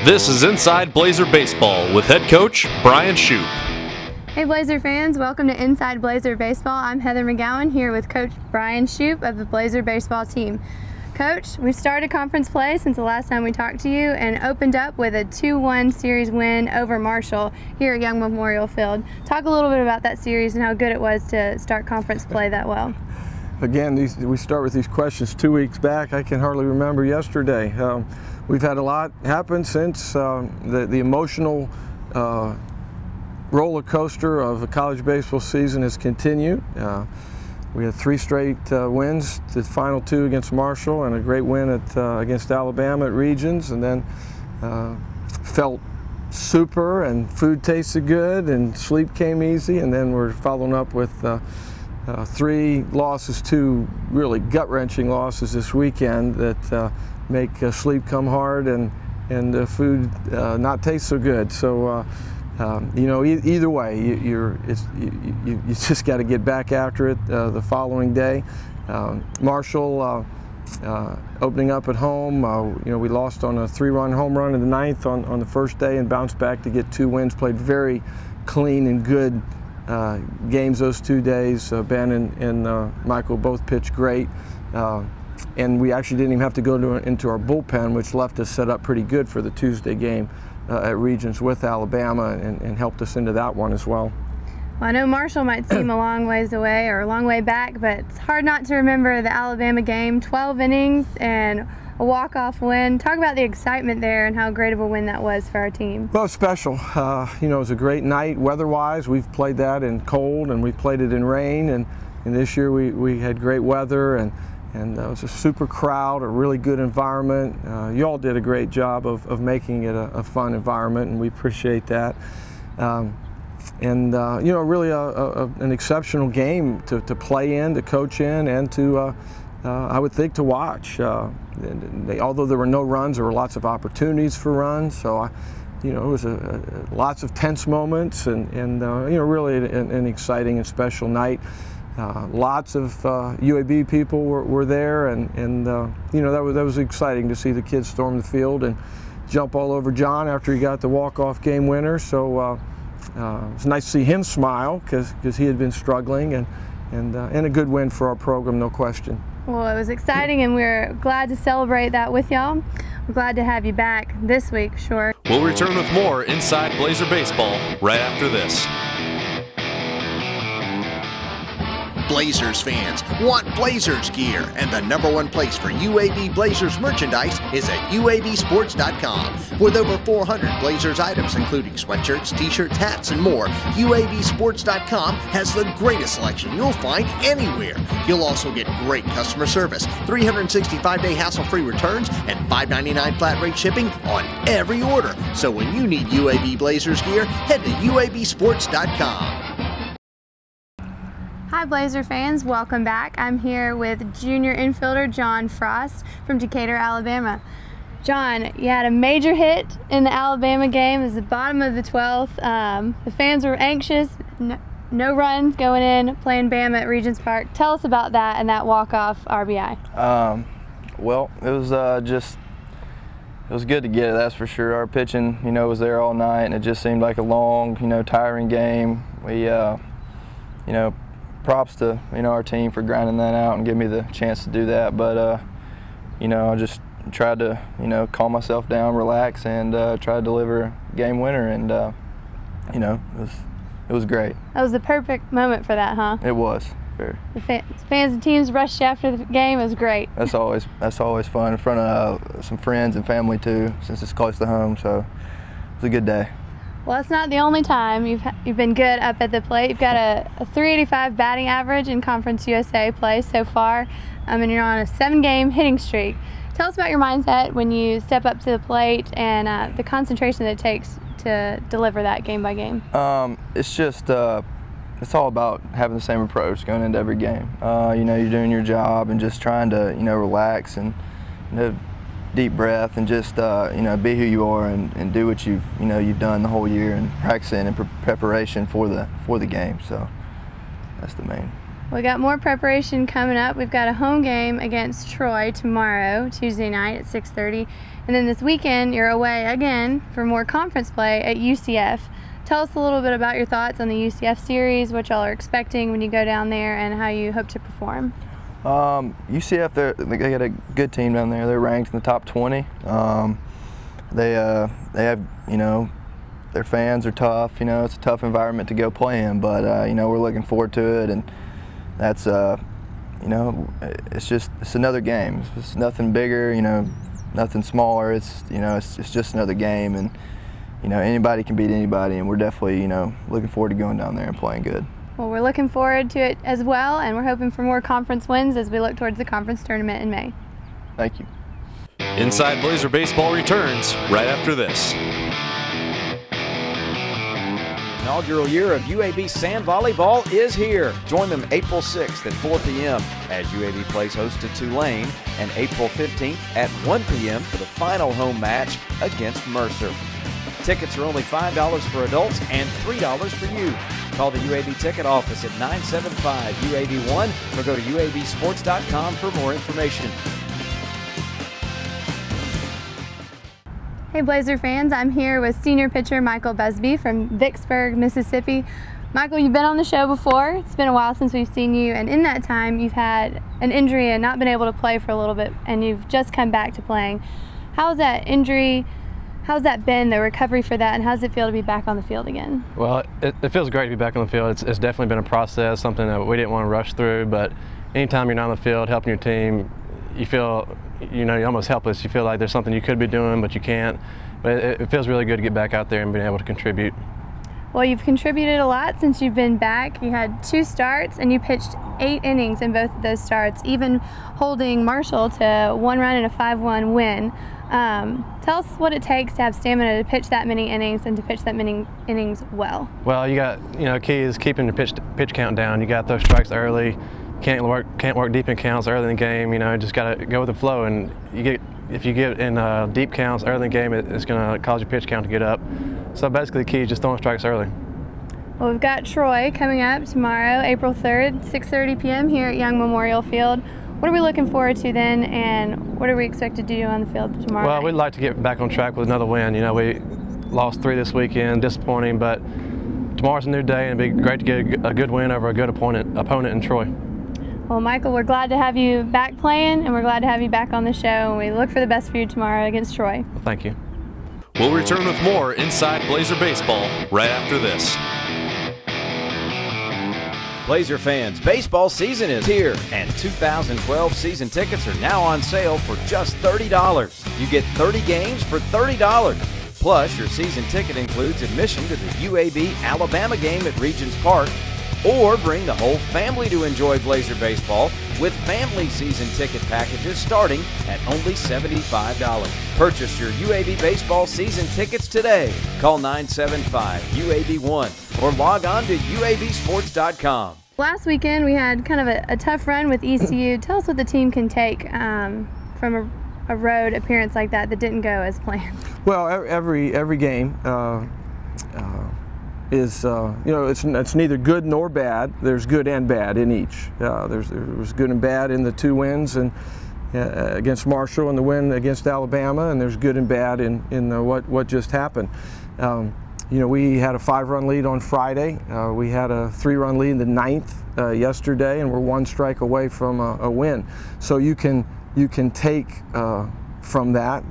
This is Inside Blazer Baseball with head coach Brian Shoop. Hey Blazer fans, welcome to Inside Blazer Baseball. I'm Heather McGowan here with Coach Brian Shoop of the Blazer baseball team. Coach, we've started conference play since the last time we talked to you and opened up with a 2-1 series win over Marshall here at Young Memorial Field. Talk a little bit about that series and how good it was to start conference play that well. Again, we start with these questions 2 weeks back. I can hardly remember yesterday. We've had a lot happen since the emotional roller coaster of a college baseball season has continued. We had 3 straight wins, the final 2 against Marshall and a great win against Alabama at Regions, and then felt super and food tasted good and sleep came easy, and then we're following up with 3 losses, 2 really gut-wrenching losses this weekend that make sleep come hard and food not taste so good. So you know, either way, you just got to get back after it the following day. Marshall opening up at home, you know, we lost on a 3-run home run in the 9th on the first day and bounced back to get 2 wins. Played very clean and good games those 2 days. Ben and Michael both pitched great. And we actually didn't even have to go into our bullpen, which left us set up pretty good for the Tuesday game at Regions with Alabama and helped us into that one as well. Well, I know Marshall might seem a long ways away or a long way back, but it's hard not to remember the Alabama game, 12 innings and a walk-off win. Talk about the excitement there and how great of a win that was for our team. Well, special. You know, it was a great night weather-wise. We've played that in cold and we've played it in rain, and this year we had great weather and it was a super crowd, a really good environment. You all did a great job of making it a fun environment, and we appreciate that. You know, really an exceptional game to play in, to coach in, and to, I would think, to watch. Although there were no runs, there were lots of opportunities for runs. So, you know, it was lots of tense moments, and you know, really an exciting and special night. Lots of UAB people were there, and you know, that was exciting to see the kids storm the field and jump all over John after he got the walk-off game winner. So it was nice to see him smile because he had been struggling, and a good win for our program, no question. Well, it was exciting, and we're glad to celebrate that with y'all. We're glad to have you back this week, sure. We'll return with more Inside Blazer Baseball right after this. Blazers fans want Blazers gear, and the #1 place for UAB Blazers merchandise is at UABsports.com. With over 400 Blazers items, including sweatshirts, t-shirts, hats, and more, UABsports.com has the greatest selection you'll find anywhere. You'll also get great customer service, 365-day hassle-free returns, and $5.99 flat rate shipping on every order. So when you need UAB Blazers gear, head to UABsports.com. Hi Blazer fans, welcome back. I'm here with junior infielder John Frost from Decatur, Alabama. John, you had a major hit in the Alabama game. It was the bottom of the 12th. The fans were anxious, no runs going in, playing Bama at Regions Park. Tell us about that and that walk-off RBI. Well, it was it was good to get it, that's for sure. Our pitching, you know, was there all night, and it just seemed like a long, you know, tiring game. We, you know, props to, you know, our team for grinding that out and giving me the chance to do that. But you know, I just tried to, you know, calm myself down, relax, and try to deliver a game winner. And you know, it was great. That was the perfect moment for that, huh? It was. Fair. The fans and teams rushed after the game. It was great. That's always fun in front of some friends and family too, since it's close to home. So it was a good day. Well, it's not the only time you've been good up at the plate. You've got a .385 batting average in Conference USA play so far, and you're on a 7-game hitting streak. Tell us about your mindset when you step up to the plate and the concentration that it takes to deliver that game by game. It's just it's all about having the same approach going into every game. You know, you're doing your job and just trying to, you know, relax and, you know, deep breath and just you know, be who you are and do what you've done the whole year and practicing in preparation for the game. So that's the main We got more preparation coming up. We've got a home game against Troy tomorrow, Tuesday night at 6:30. And then this weekend, you're away again for more conference play at UCF. Tell us a little bit about your thoughts on the UCF series, what y'all are expecting when you go down there, and how you hope to perform. UCF, they got a good team down there. They're ranked in the top 20. They have, you know, their fans are tough. You know, it's a tough environment to go play in, but you know, we're looking forward to it, and that's you know, it's another game. It's nothing bigger, you know, nothing smaller. It's, you know, it's just another game, and you know, anybody can beat anybody, and we're definitely, you know, looking forward to going down there and playing good. Well, we're looking forward to it as well, and we're hoping for more conference wins as we look towards the conference tournament in May. Thank you. Inside Blazer Baseball returns right after this. Inaugural year of UAB Sand Volleyball is here. Join them April 6th at 4 p.m. as UAB plays host to Tulane, and April 15th at 1 p.m. for the final home match against Mercer. Tickets are only $5 for adults and $3 for you. Call the UAB ticket office at 975-UAB1 or go to UABsports.com for more information. Hey Blazer fans, I'm here with senior pitcher Michael Busby from Vicksburg, Mississippi. Michael, you've been on the show before. It's been a while since we've seen you, and in that time you've had an injury and not been able to play for a little bit, and you've just come back to playing. How's that injury? How's that been, the recovery for that, and how does it feel to be back on the field again? Well, it feels great to be back on the field. It's definitely been a process, something that we didn't want to rush through, but anytime you're not on the field helping your team, you feel, you know, you're almost helpless. You feel like there's something you could be doing, but you can't. But it feels really good to get back out there and being able to contribute. Well, you've contributed a lot since you've been back. You had 2 starts, and you pitched 8 innings in both of those starts, even holding Marshall to 1 run and a 5-1 win. Tell us what it takes to have stamina to pitch that many innings and to pitch that many innings well. Well, you got, you know, key is keeping your pitch count down. You got those strikes early. Can't work deep in counts early in the game. You know, just got to go with the flow. And if you get in deep counts early in the game, it's going to cause your pitch count to get up. So basically, the key is just throwing strikes early. Well, we've got Troy coming up tomorrow, April 3rd, 6:30 p.m. here at Young Memorial Field. What are we looking forward to then, and what are we expected to do on the field tomorrow Well, night? we'd like to get back on track with another win. You know, we lost 3 this weekend, disappointing, but tomorrow's a new day, and it'd be great to get a good win over a good opponent in Troy. Well, Michael, we're glad to have you back playing, and we're glad to have you back on the show, and we look for the best for you tomorrow against Troy. Well, thank you. We'll return with more Inside Blazer Baseball right after this. Blazer fans, baseball season is here, and 2012 season tickets are now on sale for just $30. You get 30 games for $30. Plus, your season ticket includes admission to the UAB Alabama game at Regions Park, or bring the whole family to enjoy Blazer baseball with family season ticket packages starting at only $75. Purchase your UAB baseball season tickets today. Call 975-UAB1 or log on to UABsports.com. Last weekend we had kind of a tough run with ECU. Tell us what the team can take from a road appearance like that didn't go as planned. Well, every game is, you know, it's neither good nor bad. There's good and bad in each. There was good and bad in the 2 wins and against Marshall and the win against Alabama, and there's good and bad in what just happened. You know, we had a 5-run lead on Friday. We had a 3-run lead in the 9th yesterday, and we're 1 strike away from a win. So you can take from that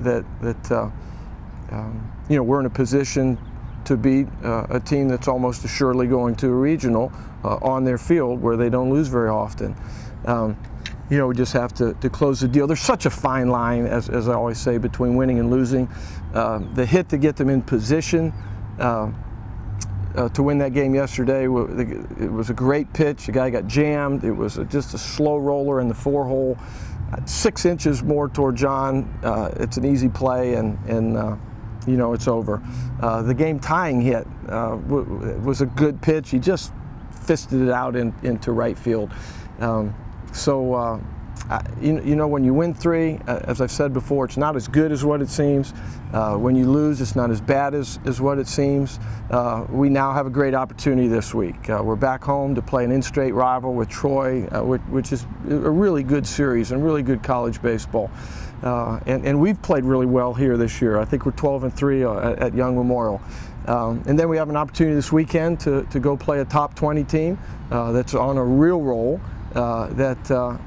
you know, we're in a position to beat a team that's almost assuredly going to a regional on their field where they don't lose very often. You know, we just have to close the deal. There's such a fine line, as I always say, between winning and losing. The hit to get them in position to win that game yesterday, it was a great pitch. The guy got jammed. It was just a slow roller in the 4-hole, 6 inches more toward John. It's an easy play, and you know, it's over. The game tying hit was a good pitch. He just fisted it out into right field. So you know, when you win 3, as I've said before, it's not as good as what it seems. When you lose, it's not as bad as what it seems. We now have a great opportunity this week. We're back home to play an in-state rival with Troy, which is a really good series and really good college baseball. And we've played really well here this year. I think we're 12-3 at Young Memorial. And then we have an opportunity this weekend to go play a top 20 team that's on a real roll. That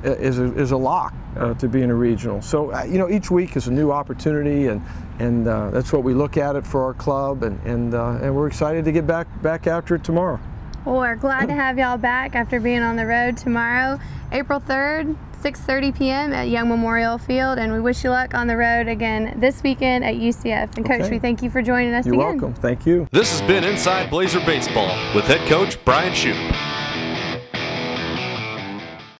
is a lock to be in a regional. So you know, each week is a new opportunity, and that's what we look at it for our club, and we're excited to get back after it tomorrow. Well, we're glad to have y'all back after being on the road tomorrow, April 3rd, 6:30 p.m. at Young Memorial Field, and we wish you luck on the road again this weekend at UCF. And Coach, we thank you for joining us again. You're welcome. Thank you. This has been Inside Blazer Baseball with head coach Brian Shoop.